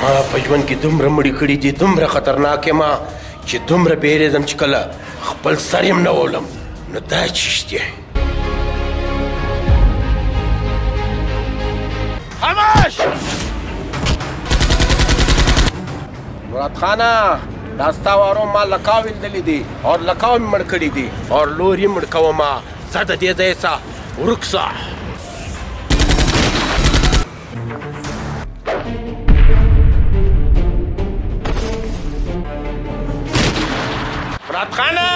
ما په ژوند کې دومره مړي کړي دي، دومره خطرناک یم چې دومره بیریږم چې کله خپل سر یم نه ولم. نو دا چیش دی؟ خاموش! مراد خانه، دا ستا وارو ما لکاو لیدلی دي او لکاو مې مړ کړي دي او لور یې مړ کومه. ځه د دې ځایه څه ورک شه. مراد خانه،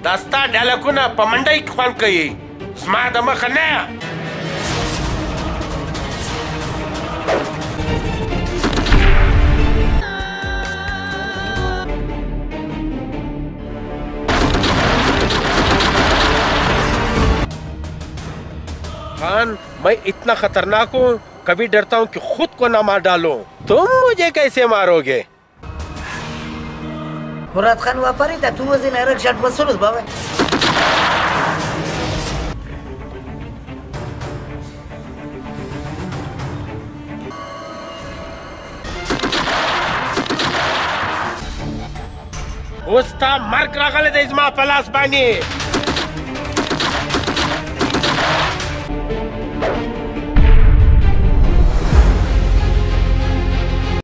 دا ستا ډالکونه په منډۍ کې خوند کوي، زما د مخه نه. खान, मैं इतना खतरनाक हूँ, कभी डरता हूँ कि खुद को ना मार डालो. तुम मुझे कैसे मारोगे? مراد خان واپریده تو وزن ارک شرط بسولوز بابا. اوس تا مرګ راغلی دی زما په لاس باندې.